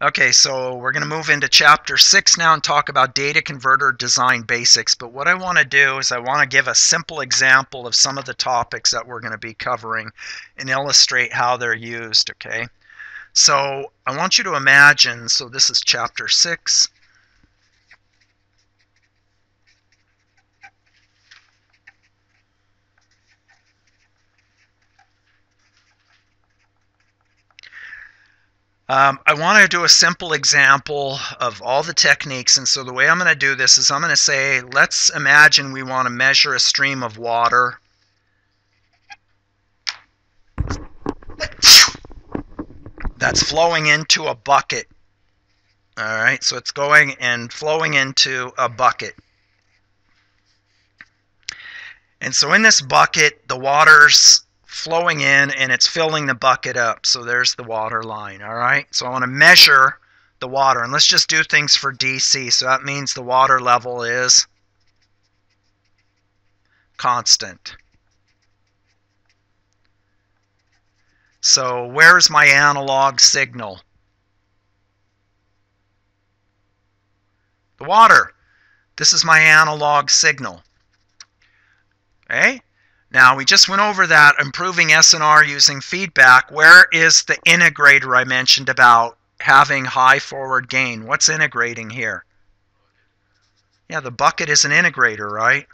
Okay, so we're going to move into chapter 6 now and talk about data converter design basics. But what I want to do is I want to give a simple example of some of the topics that we're going to be covering and illustrate how they're used, okay? So I want you to imagine, so this is chapter 6. I want to do a simple example of all the techniques, and so the way I'm going to do this is I'm going to say, let's imagine we want to measure a stream of water. That's flowing into a bucket. All right, so it's going and flowing into a bucket. And so in this bucket, the water's flowing in and it's filling the bucket up. So there's the water line, all right? So I want to measure the water, and let's just do things for DC. So that means the water level is constant. So where's my analog signal? The water. This is my analog signal. Okay? Now we just went over that, improving SNR using feedback. Where is the integrator I mentioned about having high forward gain? What's integrating here? Yeah, the bucket is an integrator, right?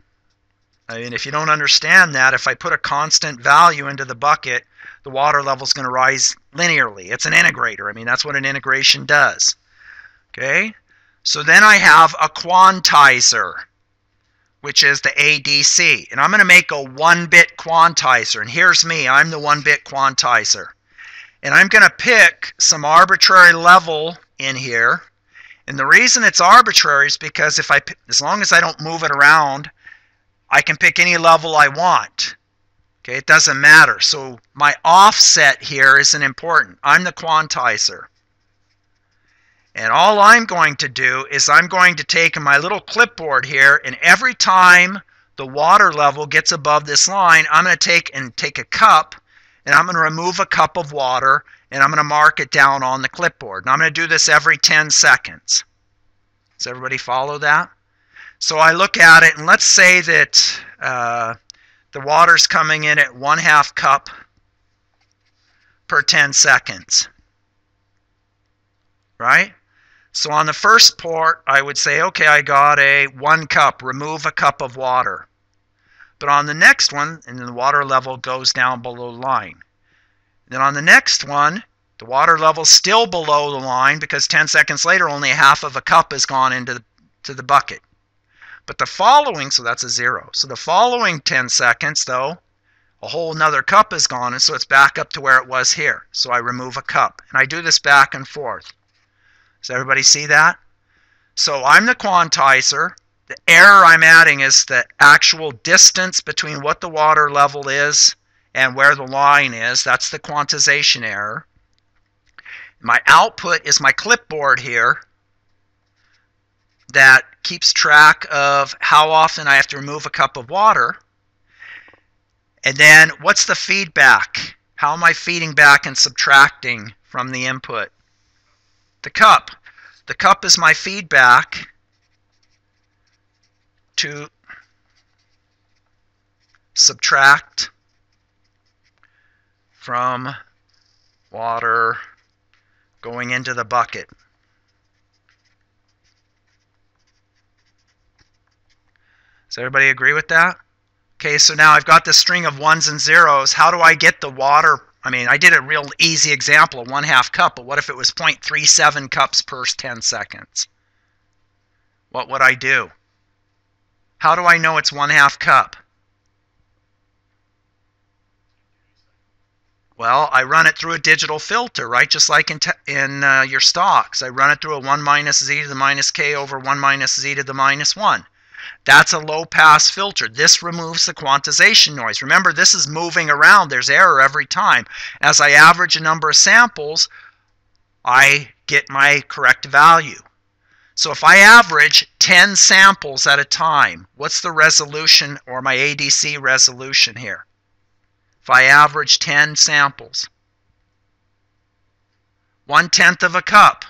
I mean, if you don't understand that, if I put a constant value into the bucket, the water level is going to rise linearly. It's an integrator. I mean, that's what an integration does. Okay? So then I have a quantizer, which is the ADC. And I'm going to make a 1-bit quantizer. And here's me. I'm the 1-bit quantizer. And I'm going to pick some arbitrary level in here. And the reason it's arbitrary is because as long as I don't move it around, I can pick any level I want. Okay, it doesn't matter. So my offset here isn't important. I'm the quantizer. And all I'm going to do is I'm going to take my little clipboard here, and every time the water level gets above this line, I'm going to take a cup, and I'm going to remove a cup of water, and I'm going to mark it down on the clipboard. And I'm going to do this every 10 seconds. Does everybody follow that? So I look at it, and let's say that the water's coming in at 1/2 cup per 10 seconds. Right? So on the first port, I would say, okay, I got a 1 cup, remove a cup of water. But on the next one, and the water level goes down below the line. Then on the next one, the water level's still below the line because 10 seconds later, only 1/2 of a cup has gone into the bucket. But the following, so that's a 0. So the following 10 seconds, though, a whole another cup is gone, and so it's back up to where it was here. So I remove a cup. And I do this back and forth. Does everybody see that? So I'm the quantizer. The error I'm adding is the actual distance between what the water level is and where the line is. That's the quantization error. My output is my clipboard here that keeps track of how often I have to remove a cup of water. And then what's the feedback? How am I feeding back and subtracting from the input? The cup. The cup is my feedback to subtract from water going into the bucket. Does everybody agree with that? Okay, so now I've got this string of 1s and 0s. How do I get the water? I mean, I did a real easy example of 1/2 cup, but what if it was 0.37 cups per 10 seconds? What would I do? How do I know it's 1/2 cup? Well, I run it through a digital filter, right? Just like in your stocks. I run it through a 1 minus z to the minus k over 1 minus z to the minus 1. That's a low-pass filter. This removes the quantization noise. Remember, this is moving around. There's error every time. As I average a number of samples, I get my correct value. So if I average 10 samples at a time, what's the resolution or my ADC resolution here? If I average 10 samples, 1/10 of a cup.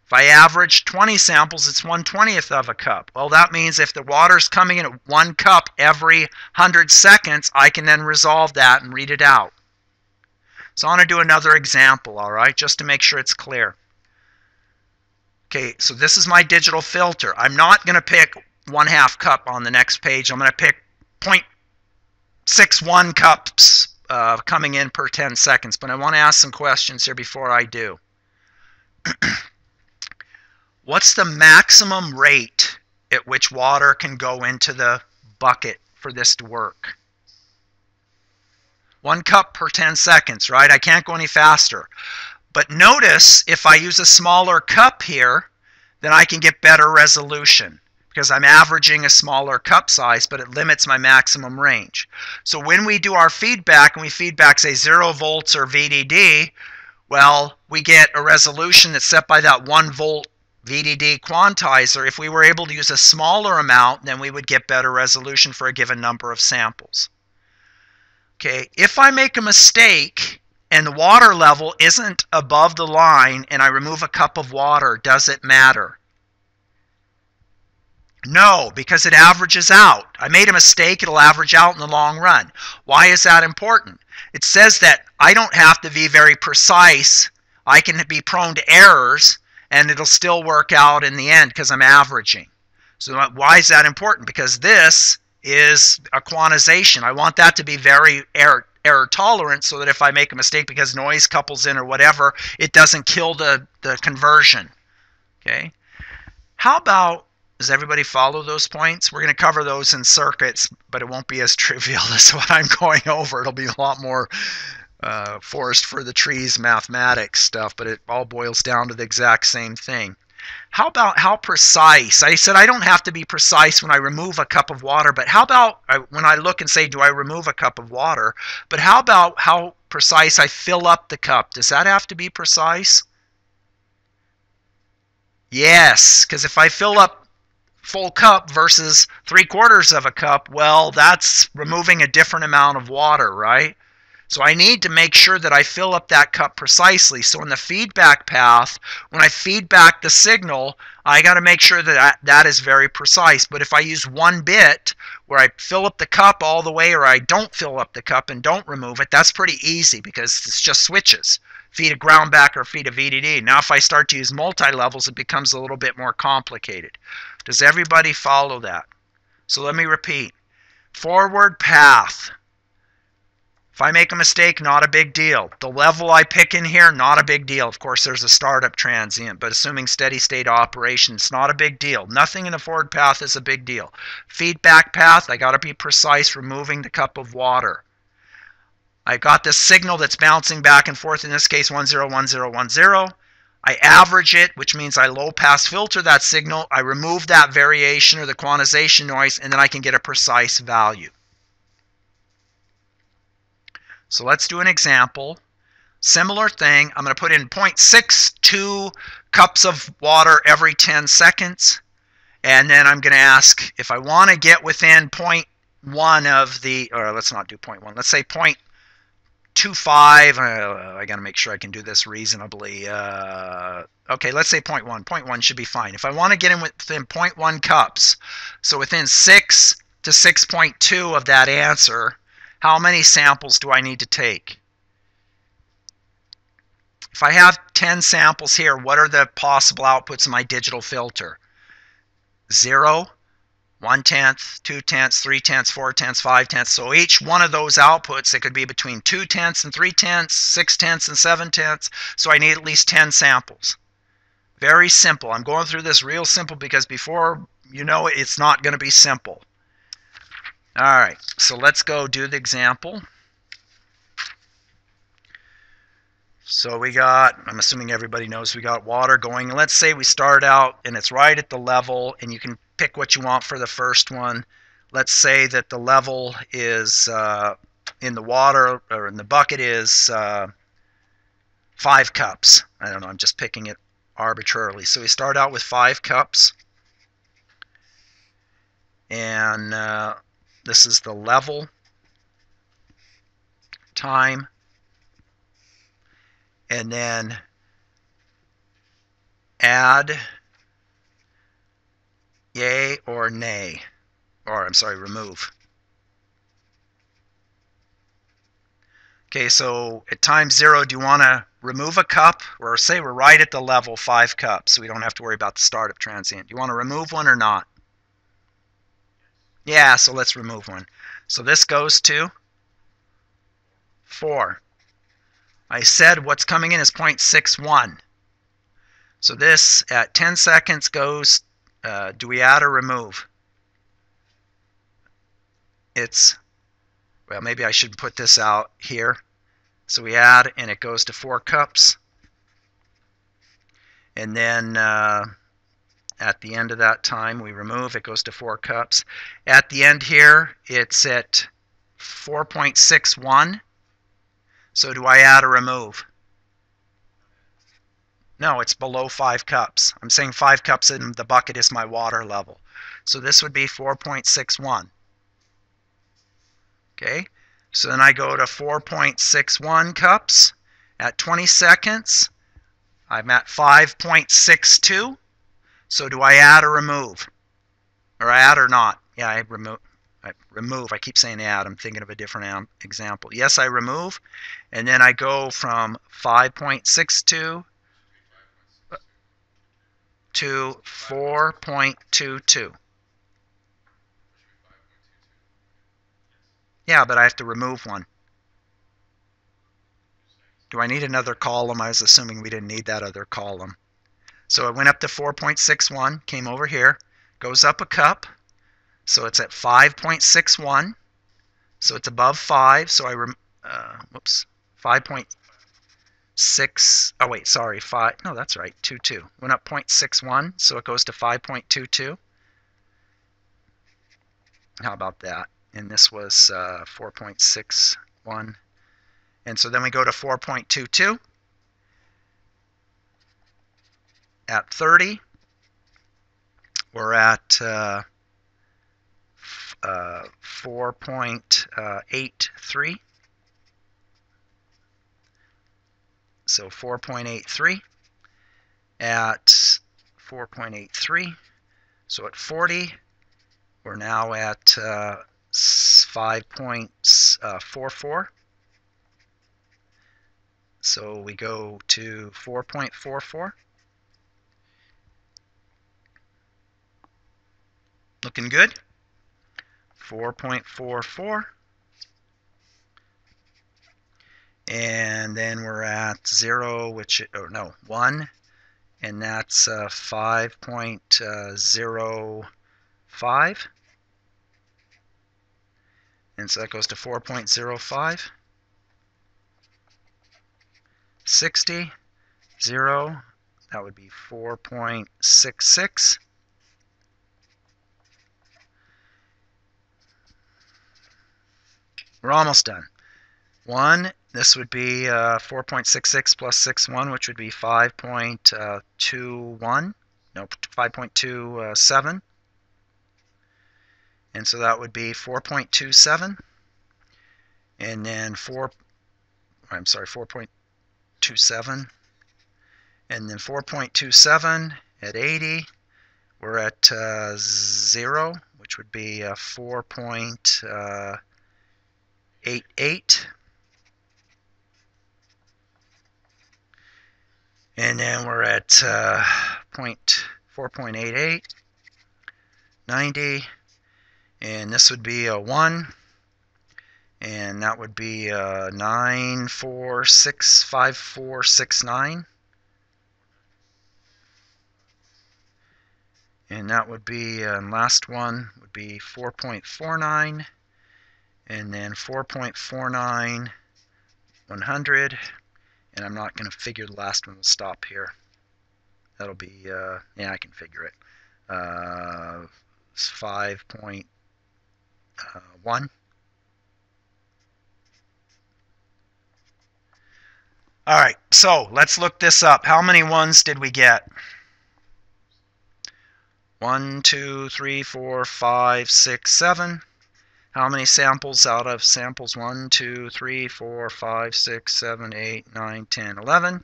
If I average 20 samples, it's 1/20th of a cup. Well, that means if the water's coming in at 1 cup every 100 seconds, I can then resolve that and read it out. So I want to do another example, all right, just to make sure it's clear. Okay, so this is my digital filter. I'm not going to pick 1/2 cup on the next page. I'm going to pick 0.61 cups coming in per 10 seconds. But I want to ask some questions here before I do. What's the maximum rate at which water can go into the bucket for this to work? 1 cup per 10 seconds, right? I can't go any faster. But notice if I use a smaller cup here, then I can get better resolution because I'm averaging a smaller cup size, but it limits my maximum range. So when we do our feedback and we feedback, say, 0 volts or VDD, well, we get a resolution that's set by that 1 volt VDD quantizer. If we were able to use a smaller amount, then we would get better resolution for a given number of samples. Okay, if I make a mistake and the water level isn't above the line and I remove a cup of water, does it matter? No, because it averages out. I made a mistake, it'll average out in the long run. Why is that important? It says that I don't have to be very precise. I can be prone to errors and it'll still work out in the end because I'm averaging. So why is that important? Because this is a quantization. I want that to be very error tolerant so that if I make a mistake because noise couples in or whatever, it doesn't kill the conversion. Okay. How about, does everybody follow those points? We're going to cover those in circuits, but it won't be as trivial as what I'm going over. It'll be a lot more forest for the trees mathematics stuff, but it all boils down to the exact same thing. How about how precise? I said I don't have to be precise when I remove a cup of water, but how about when I look and say, do I remove a cup of water? But how about how precise I fill up the cup? Does that have to be precise? Yes, because if I fill up full cup versus 3/4 of a cup, well, that's removing a different amount of water, right? So I need to make sure that I fill up that cup precisely. So in the feedback path, when I feedback the signal, I got to make sure that that is very precise. But if I use 1 bit where I fill up the cup all the way or I don't fill up the cup and don't remove it, that's pretty easy because it's just switches. Feed a ground back or feed a VDD. Now if I start to use multi-levels, it becomes a little bit more complicated. Does everybody follow that? So let me repeat. Forward path. If I make a mistake, not a big deal. The level I pick in here, not a big deal. Of course, there's a startup transient, but assuming steady state operation, it's not a big deal. Nothing in the forward path is a big deal. Feedback path, I got to be precise, removing the cup of water. I got this signal that's bouncing back and forth, in this case 101010. I average it, which means I low pass filter that signal. I remove that variation or the quantization noise, and then I can get a precise value. So let's do an example. Similar thing, I'm going to put in 0.62 cups of water every 10 seconds. And then I'm going to ask if I want to get within 0.1 of the, or let's not do 0.1, let's say 0.25. I got to make sure I can do this reasonably. Okay, let's say 0.1. 0.1 should be fine. If I want to get in within 0.1 cups, so within 6 to 6.2 of that answer, how many samples do I need to take? If I have 10 samples here, what are the possible outputs of my digital filter? 0, 1/10, 2/10, 3/10, 4/10, 5/10. So each one of those outputs, it could be between 2/10 and 3/10, 6/10 and 7/10. So I need at least 10 samples. Very simple. I'm going through this real simple because before you know it, it's not going to be simple. All right, so let's go do the example. So we got, I'm assuming everybody knows we got water going. Let's say we start out and it's right at the level, and you can pick what you want for the first one. Let's say that the level is in the water or in the bucket is 5 cups. I don't know, I'm just picking it arbitrarily. So we start out with 5 cups. And this is the level, time, and then add, yay or nay, or I'm sorry, remove. Okay, so at time 0, do you want to remove a cup? Or say we're right at the level 5 cups, so we don't have to worry about the startup transient. Do you want to remove one or not? Yeah, so let's remove one. So this goes to 4. I said what's coming in is 0.61. So this at 10 seconds goes, do we add or remove? It's, well, maybe I should put this out here. So we add, and it goes to 4 cups. And then at the end of that time, we remove, it goes to 4 cups. At the end here, it's at 4.61. So do I add or remove? No, it's below 5 cups. I'm saying 5 cups in the bucket is my water level. So this would be 4.61. Okay, so then I go to 4.61 cups. At 20 seconds, I'm at 5.62. So do I add or remove? Or add or not? Yeah, I remove. I keep saying add. I'm thinking of a different example. Yes, I remove. And then I go from 5.62 to 4.22. Yeah, but I have to remove one. Do I need another column? I was assuming we didn't need that other column. So it went up to 4.61, came over here, goes up a cup. So it's at 5.61. So it's above 5. So I, 5.6. Oh, wait, sorry. 5. No, that's right. 22. Went up 0.61. So it goes to 5.22. How about that? And this was 4.61. And so then we go to 4.22. At 30, we're at 4.83. So 4.83 at 4.83. So at 40, we're now at 5.44. So we go to 4.44. Looking good. 4.44. And then we're at 0, which, oh no, 1. And that's 5.05. And so that goes to 4.05. 60, 0, that would be 4.66. We're almost done. 1, this would be 4.66 plus 61, which would be 5.21. No, 5.27. And so that would be 4.27. And then 4.27. And then 4.27 at 80, we're at 0, which would be 4.88. And then we're at 4.88, 90, and this would be a 1, and that would be 9465469. And that would be, last one would be 4.49, and then 4.49, 100, and I'm not going to figure the last one will stop here. That'll be, yeah, I can figure it. 5.1. All right, so let's look this up. How many ones did we get? 1, 2, 3, 4, 5, 6, 7. How many samples out of samples? 1, 2, 3, 4, 5, 6, 7, 8, 9, 10, 11.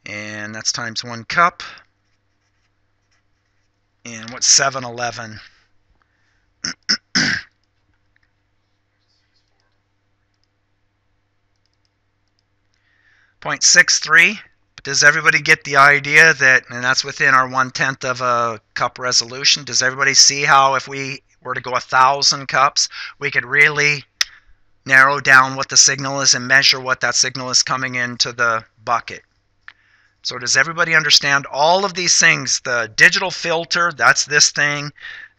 And that's times 1 cup. And what's 711? 0.63. But does everybody get the idea that, and that's within our 1/10 of a cup resolution, does everybody see how if we were to go 1,000 cups, we could really narrow down what the signal is and measure what that signal is coming into the bucket? So does everybody understand all of these things? The digital filter, that's this thing.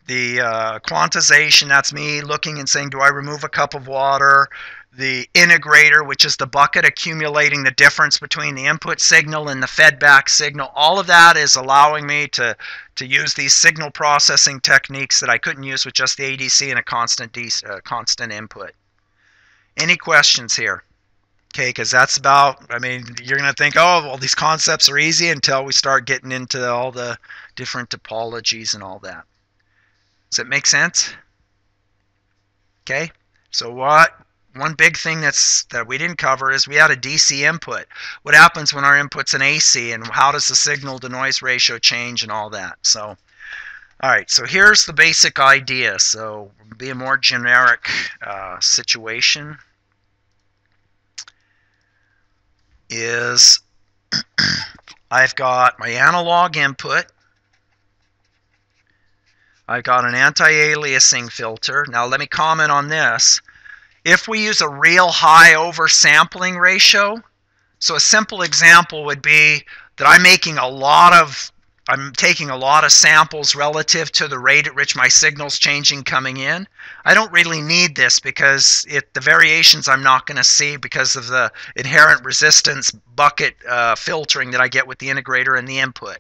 The quantization, that's me looking and saying, do I remove a cup of water? The integrator, which is the bucket accumulating the difference between the input signal and the fed back signal. All of that is allowing me to use these signal processing techniques that I couldn't use with just the ADC and a constant input. Any questions here? Okay, because that's about, I mean, you're going to think, oh, well, these concepts are easy until we start getting into all the different topologies and all that. Does it make sense? Okay, so one big thing that we didn't cover is we had a DC input. What happens when our input's an AC, and how does the signal to noise ratio change and all that? So, all right, so here's the basic idea. So, be a more generic situation is I've got my analog input. I've got an anti-aliasing filter. Now let me comment on this. If we use a real high oversampling ratio, so a simple example would be that I'm taking a lot of samples relative to the rate at which my signal's changing coming in. I don't really need this because the variations I'm not going to see because of the inherent resistance bucket filtering that I get with the integrator and the input.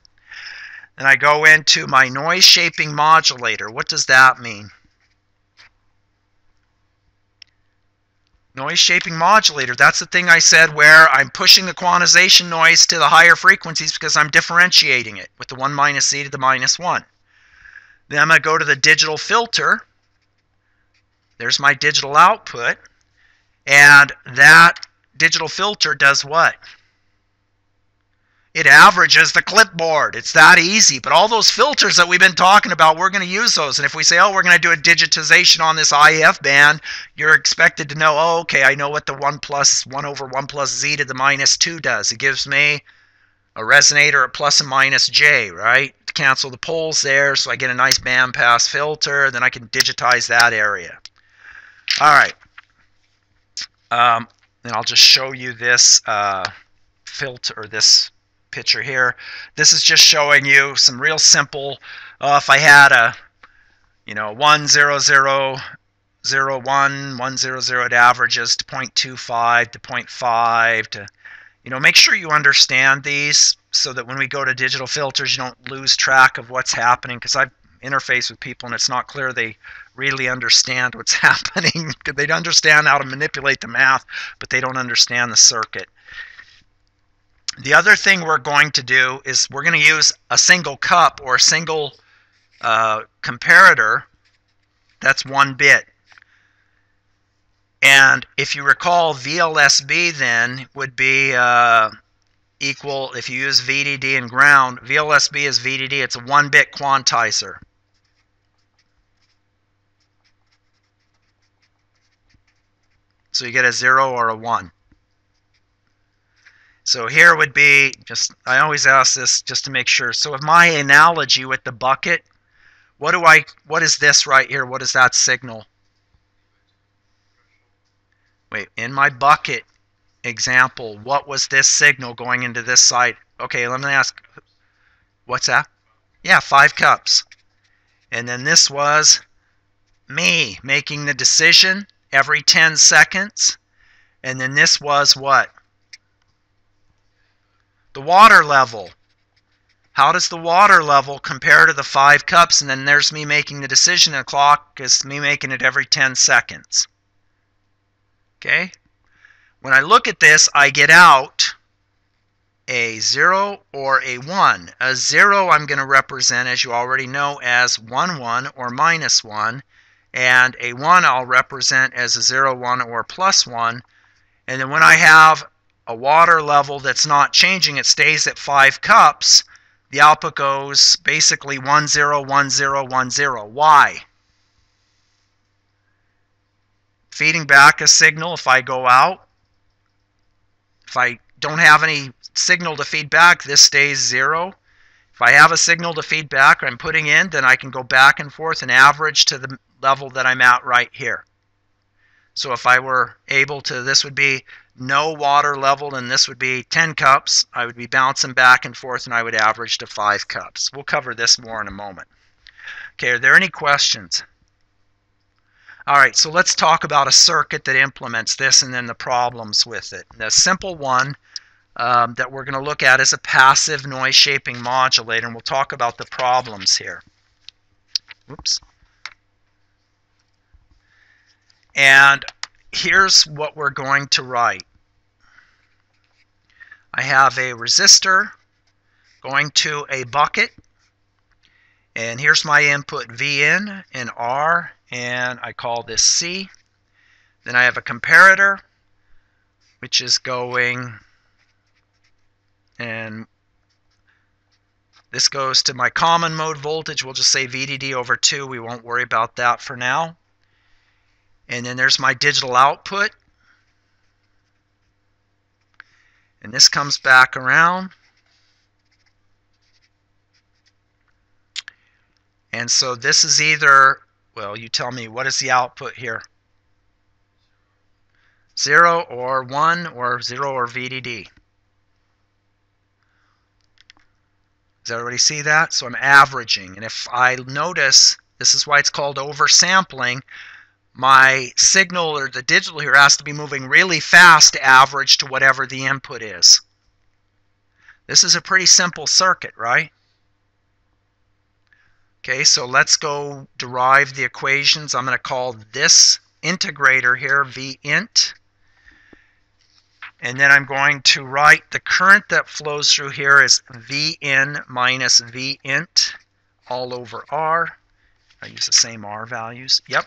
Then I go into my noise shaping modulator. What does that mean? Noise shaping modulator, that's the thing I said where I'm pushing the quantization noise to the higher frequencies because I'm differentiating it with the 1 minus z to the minus 1. Then I'm going to go to the digital filter. There's my digital output. And that digital filter does what? It averages the clipboard. It's that easy. But all those filters that we've been talking about, we're going to use those. And if we say, oh, we're going to do a digitization on this IF band, you're expected to know, oh, okay, I know what the 1 over 1 plus z to the minus 2 does. It gives me a resonator at plus and minus j, right? To cancel the poles there, so I get a nice bandpass filter. Then I can digitize that area. All right. Then I'll just show you this filter, or this picture here. This is just showing you some real simple, if I had a 1 0 0 0 1 1 0 0, it averages to 0.25 to 0.5 to make sure you understand these so that when we go to digital filters you don't lose track of what's happening, because I've interfaced with people and it's not clear they really understand what's happening. They understand how to manipulate the math, but they don't understand the circuit. The other thing we're going to do is we're going to use a single cup or a single comparator that's 1 bit. And if you recall, VLSB then would be equal, if you use VDD and ground, VLSB is VDD, it's a 1-bit quantizer. So you get a 0 or a 1. So here would be, I always ask this just to make sure. So if my analogy with the bucket, what is this right here? What is that signal? Wait, in my bucket example, what was this signal going into this side? Okay, let me ask, what's that? Yeah, 5 cups. And then this was me making the decision every 10 seconds. And then this was what? The water level. How does the water level compare to the 5 cups? And then there's me making the decision, and the clock is me making it every 10 seconds. Okay? When I look at this, I get out a 0 or a 1. A 0 I'm going to represent, as you already know, as 1, 1 or minus 1. And a 1 I'll represent as a 0, 1 or plus 1. And then when I have a water level that's not changing, it stays at 5 cups, the output goes basically 1, 0, 1, 0, 1, 0. Why? Feeding back a signal, if I go out, if I don't have any signal to feed back, this stays 0. If I have a signal to feed back I'm putting in, then I can go back and forth and average to the level that I'm at right here. So if I were able to, this would be no water level and this would be 10 cups. I would be bouncing back and forth and I would average to 5 cups. We'll cover this more in a moment. Okay, are there any questions? All right, so let's talk about a circuit that implements this and then the problems with it. The simple one that we're going to look at is a passive noise shaping modulator, and we'll talk about the problems here. Whoops. And here's what we're going to write. I have a resistor going to a bucket, and here's my input Vin and R, and I call this C. Then I have a comparator, which is going, and this goes to my common mode voltage. We'll just say VDD over 2. We won't worry about that for now. And then there's my digital output. And this comes back around. And so this is either, well, you tell me, what is the output here? 0 or 1 or 0 or VDD. Does everybody see that? So I'm averaging. And if I notice, this is why it's called oversampling, my signal or the digital here has to be moving really fast to average to whatever the input is. This is a pretty simple circuit, right? Okay, so let's go derive the equations. I'm going to call this integrator here Vint. And then I'm going to write the current that flows through here is Vin minus Vint all over R. I use the same R values. Yep.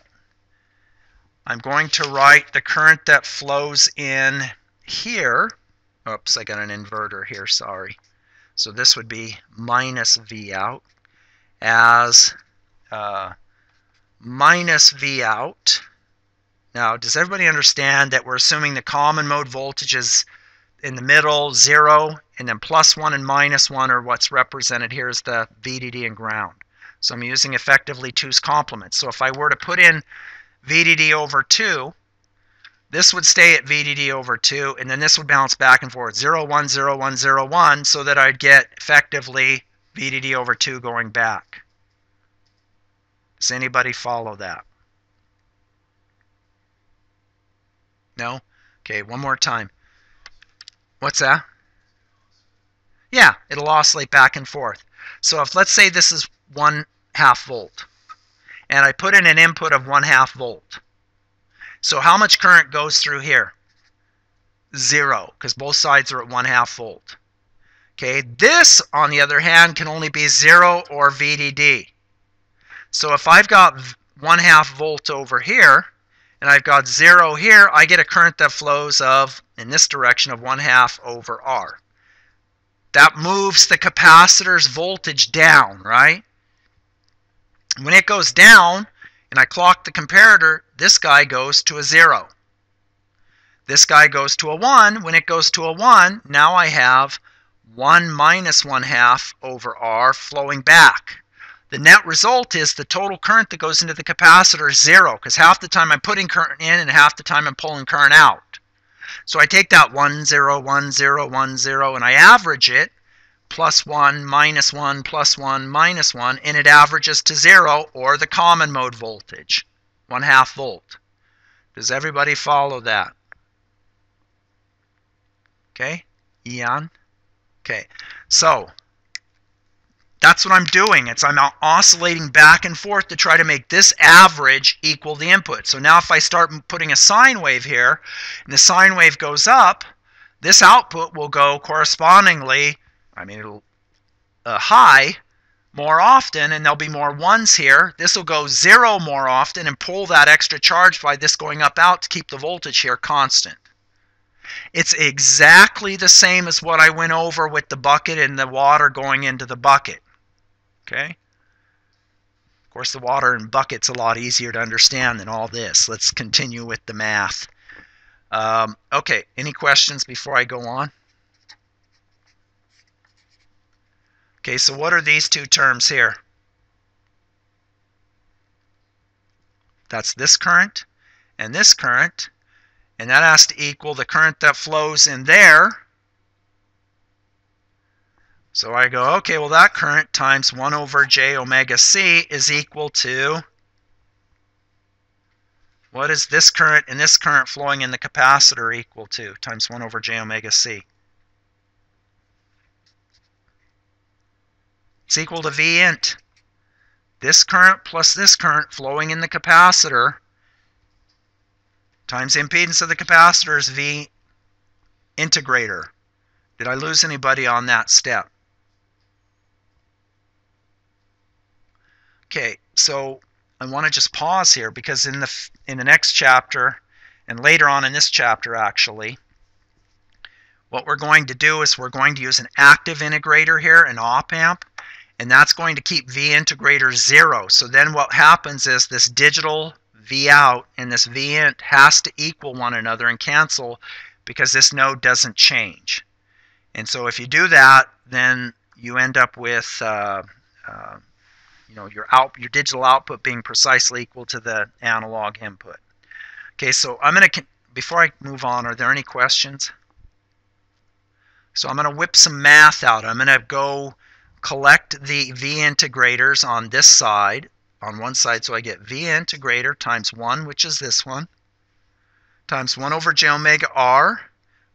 I'm going to write the current that flows in here. Oops, I got an inverter here, sorry. So this would be minus V out as minus V out. Now, does everybody understand that we're assuming the common mode voltage is in the middle, 0, and then plus 1 and minus 1 are what's represented here as the VDD and ground. So I'm using effectively 2's complement. So if I were to put in VDD over 2, this would stay at VDD over 2, and then this would bounce back and forth, 0, 1, 0, 1, 0, 1, so that I'd get effectively VDD over 2 going back. Does anybody follow that? No? Okay, one more time. What's that? Yeah, it'll oscillate back and forth. So if, let's say this is 1/2 volt, and I put in an input of 1/2 volt. So how much current goes through here? 0, because both sides are at 1/2 volt. Okay, this, on the other hand, can only be 0 or VDD. So if I've got 1/2 volt over here, and I've got 0 here, I get a current that flows of, in this direction, of 1/2 over R. That moves the capacitor's voltage down, right? When it goes down, and I clock the comparator, this guy goes to a 0. This guy goes to a 1. When it goes to a 1, now I have 1 minus 1/2 over R flowing back. The net result is the total current that goes into the capacitor is 0, because half the time I'm putting current in and half the time I'm pulling current out. So I take that 1, 0, 1, 0, 1, 0, and I average it, plus 1, minus 1, plus 1, minus 1, and it averages to 0, or the common mode voltage, 1/2 volt. Does everybody follow that? Okay, Ian? Okay, so that's what I'm doing. I'm oscillating back and forth to try to make this average equal the input. So now if I start putting a sine wave here, and the sine wave goes up, this output will go correspondingly, it'll high more often, and there'll be more 1s here. This will go 0 more often and pull that extra charge by this going up out to keep the voltage here constant. It's exactly the same as what I went over with the bucket and the water going into the bucket. Okay? Of course, the water in bucket's a lot easier to understand than all this. Let's continue with the math. Okay, any questions before I go on? Okay, so what are these two terms here? That's this current and this current, and that has to equal the current that flows in there. So I go, okay, well that current times 1 over j omega c is equal to, what is this current and this current flowing in the capacitor equal to, times 1 over j omega c? It's equal to V int. This current plus this current flowing in the capacitor times the impedance of the capacitor is V integrator. Did I lose anybody on that step? Okay, so I want to just pause here because in the next chapter, and later on in this chapter actually, what we're going to do is we're going to use an active integrator here, an op-amp, and that's going to keep V integrator 0. So then what happens is this digital V out and this V int has to equal one another and cancel because this node doesn't change. And so if you do that, then you end up with your digital output being precisely equal to the analog input. Okay, so I'm going to, before I move on, are there any questions? So I'm going to whip some math out. I'm going to go collect the V integrators on this side, on one side, so I get V integrator times 1, which is this one, times 1 over j omega r,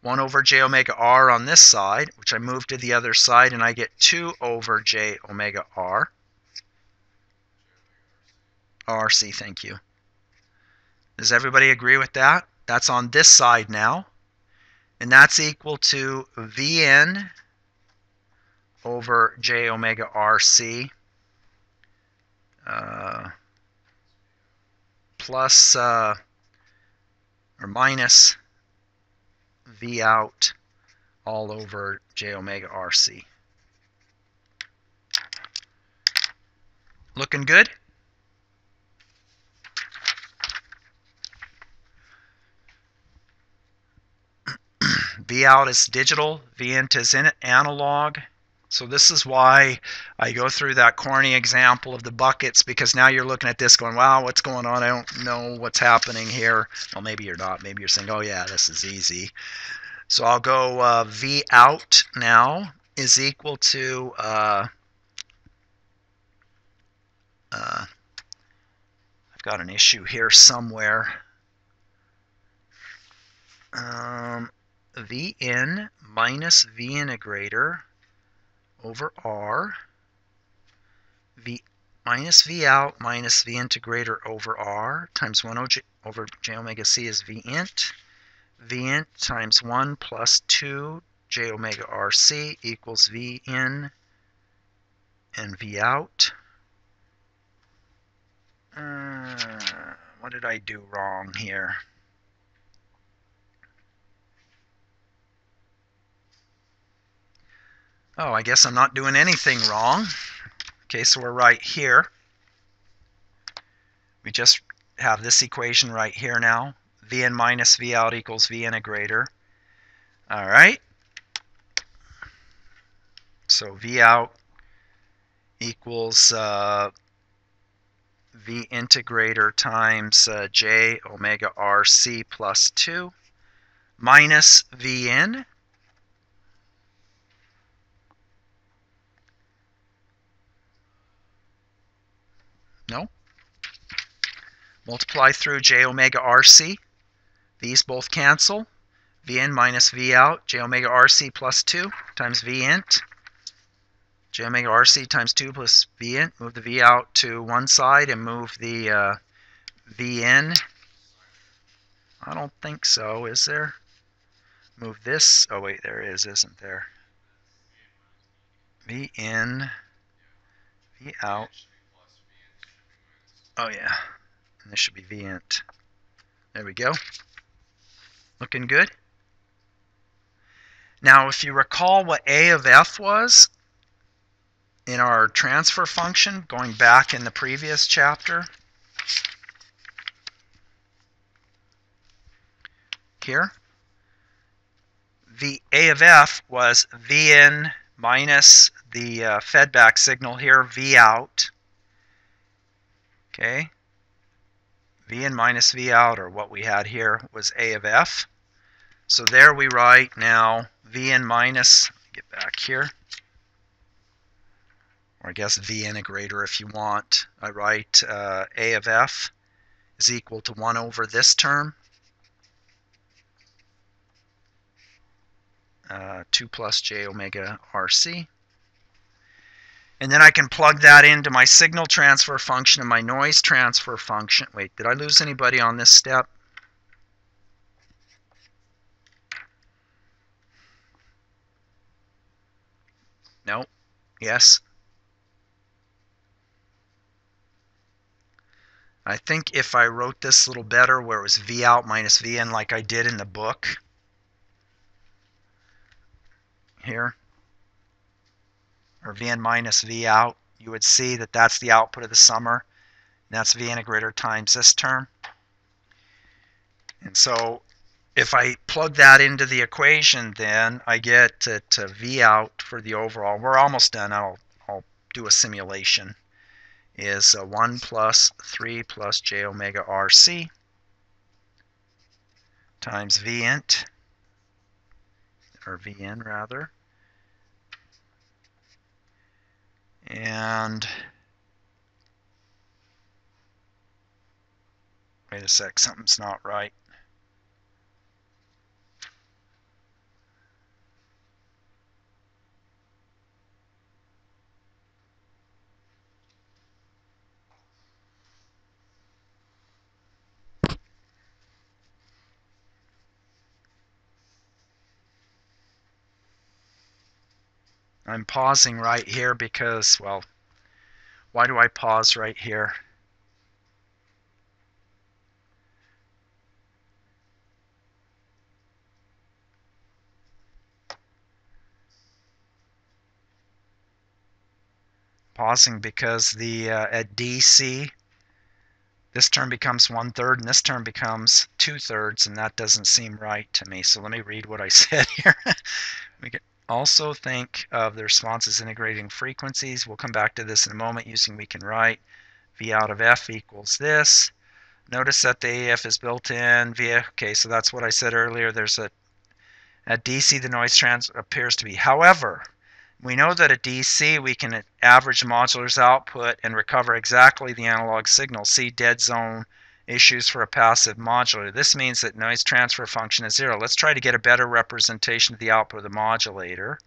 1 over j omega r on this side, which I move to the other side, and I get 2 over j omega r. RC, thank you. Does everybody agree with that? That's on this side now. And that's equal to Vn over j omega RC plus or minus V out all over j omega RC. Looking good? V out is digital, V int is analog. So this is why I go through that corny example of the buckets, because now you're looking at this going, wow, what's going on? I don't know what's happening here. Well, maybe you're not. Maybe you're saying, oh yeah, this is easy. So I'll go V out now is equal to I've got an issue here somewhere. Vn minus V integrator over R, V minus V out minus V integrator over R times 1 over j omega c is V int. V int times 1 plus 2 j omega RC equals V in and V out. What did I do wrong here? Oh, I guess I'm not doing anything wrong. Okay, so we're right here. We just have this equation right here now. Vn minus V out equals V integrator. All right. So V out equals V integrator times j omega RC plus 2 minus V in. No. Multiply through j omega RC. These both cancel. V in minus V out, j omega RC plus 2 times V int. J omega RC times 2 plus V int. Move the V out to one side and move the V in. I don't think so, is there? Move this. Oh wait, there is, isn't there? V in, V out. Oh yeah, and this should be V int. There we go. Looking good. Now, if you recall what A of f was in our transfer function, going back in the previous chapter, here, the A of f was V in minus the fedback signal here, V out. Okay, V in minus V out, or what we had here, was A of f. So there we write now V in minus, get back here, or I guess V integrator if you want. I write A of f is equal to 1 over this term, 2 plus j omega RC. And then I can plug that into my signal transfer function and my noise transfer function. Wait, did I lose anybody on this step? No. Yes. I think if I wrote this a little better where it was V out minus V in like I did in the book here, or V in minus V out, you would see that that's the output of the summer. And that's V integrator times this term. And so if I plug that into the equation, then I get to V out for the overall. We're almost done. I'll do a simulation. Is 1 plus 3 plus j omega RC times V int, or V in rather. And wait a sec, something's not right. I'm pausing right here because, well, why do I pause right here? Pausing because the at DC, this term becomes 1/3 and this term becomes 2/3, and that doesn't seem right to me. So let me read what I said here. We can also think of the response as integrating frequencies. We'll come back to this in a moment using we can write V out of f equals this. Notice that the AF is built in via, okay, so that's what I said earlier. There's at DC the noise appears to be. However, we know that at DC we can average modular's output and recover exactly the analog signal. See dead zone issues for a passive modulator. This means that noise transfer function is 0. Let's try to get a better representation of the output of the modulator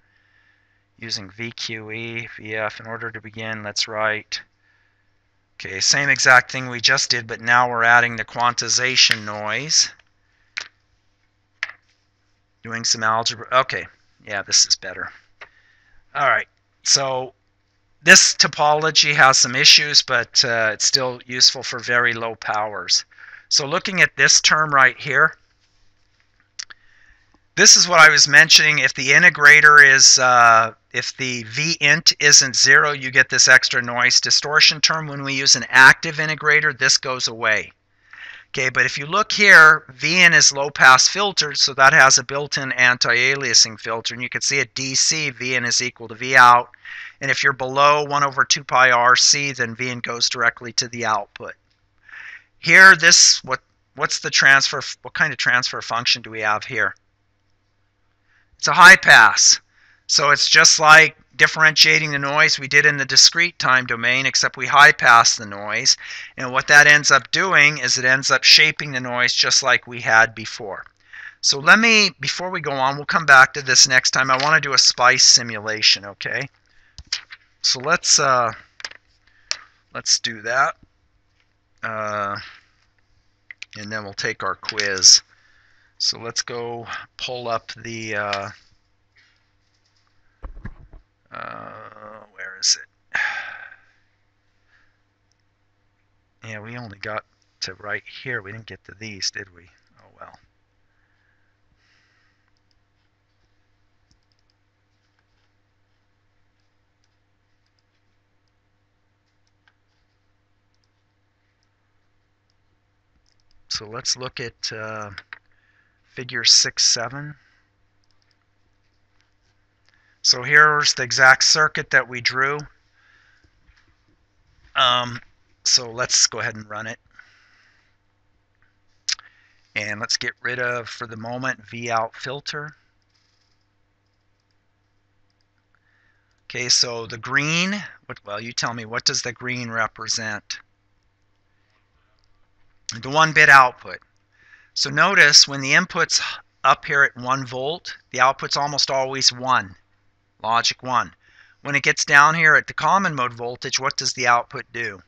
using VQE, VF. In order to begin, let's write, okay, same exact thing we just did, but now we're adding the quantization noise. Doing some algebra. Okay, yeah, this is better. All right, so this topology has some issues, but it's still useful for very low powers. So looking at this term right here, this is what I was mentioning. If the integrator is, if the V int isn't 0, you get this extra noise distortion term. When we use an active integrator, this goes away. Okay, but if you look here, VN is low-pass filtered, so that has a built-in anti-aliasing filter. And you can see at DC, VN is equal to V out. And if you're below 1 over 2 pi RC, then VN goes directly to the output. Here, what's the transfer? What kind of transfer function do we have here? It's a high pass. So it's just like differentiating the noise we did in the discrete time domain, except we high pass the noise. And what that ends up doing is it ends up shaping the noise just like we had before. So let me, before we go on, we'll come back to this next time. I want to do a SPICE simulation, okay? So let's do that. And then we'll take our quiz. So let's go pull up the where is it? Yeah, we only got to right here. We didn't get to these, did we? Oh well. so let's look at figure 6-7. So here's the exact circuit that we drew. So let's go ahead and run it. And let's get rid of, for the moment, V out filter. Okay, so the green, well, you tell me, what does the green represent? The 1-bit output. So notice when the input's up here at 1 volt, the output's almost always 1, logic 1. When it gets down here at the common mode voltage, what does the output do?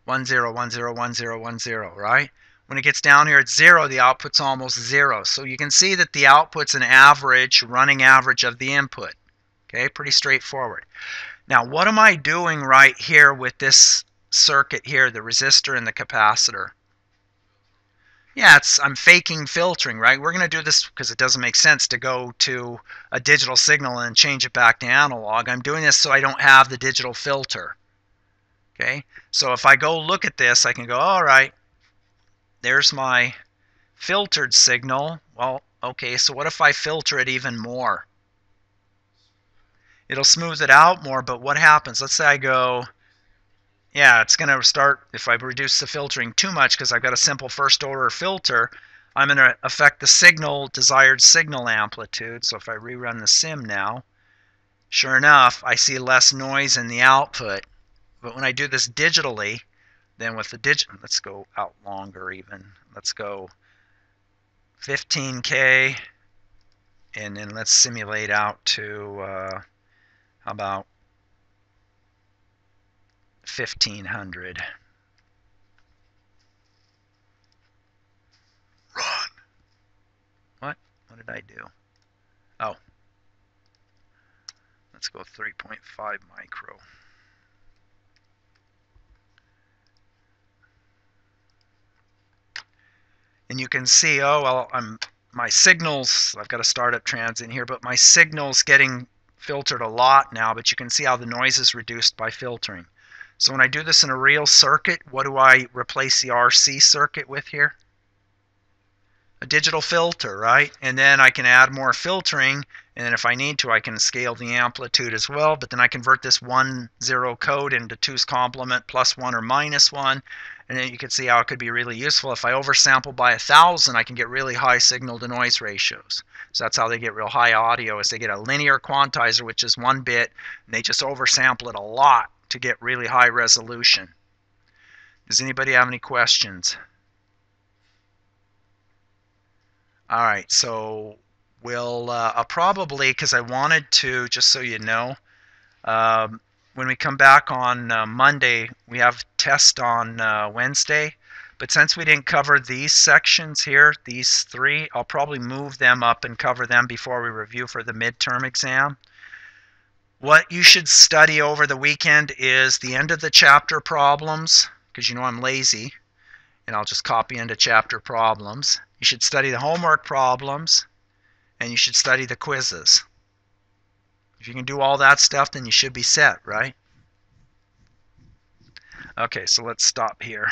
1 0 1 0 1 0 1 0, right? When it gets down here at 0, the output's almost 0. So you can see that the output's an average, running average of the input. Okay, pretty straightforward. Now, what am I doing right here with this circuit here, the resistor and the capacitor? Yeah, I'm faking filtering, right? We're going to do this because it doesn't make sense to go to a digital signal and change it back to analog. I'm doing this so I don't have the digital filter. Okay, so if I go look at this, I can go, all right, there's my filtered signal. Well, okay, so what if I filter it even more? It'll smooth it out more, but what happens? Let's say I go, yeah, it's going to start, if I reduce the filtering too much because I've got a simple first order filter, I'm going to affect the desired signal amplitude. So if I rerun the sim now, sure enough, I see less noise in the output. But when I do this digitally, then with the let's go out longer even. Let's go 15K, and then let's simulate out to, how about 1500. Run. What did I do? Oh. Let's go 3.5 micro. And you can see, oh, well, my signals, I've got a startup transient here, but my signal's getting filtered a lot now, but you can see how the noise is reduced by filtering. So when I do this in a real circuit, what do I replace the RC circuit with here? A digital filter, right? And then I can add more filtering, and then if I need to, I can scale the amplitude as well, but then I convert this 1-0 code into 2's complement +1 or -1, and then you can see how it could be really useful. If I oversample by 1,000, I can get really high signal to noise ratios. So that's how they get real high audio, is they get a linear quantizer, which is 1 bit, and they just oversample it a lot to get really high resolution. Does anybody have any questions? All right, so I'll probably, because I wanted to, just so you know, when we come back on Monday, we have test on Wednesday. But since we didn't cover these sections here, these 3, I'll probably move them up and cover them before we review for the midterm exam. What you should study over the weekend is the end of the chapter problems, because you know I'm lazy, and I'll just copy into chapter problems. You should study the homework problems, and you should study the quizzes. If you can do all that stuff, then you should be set, right? Okay, so let's stop here.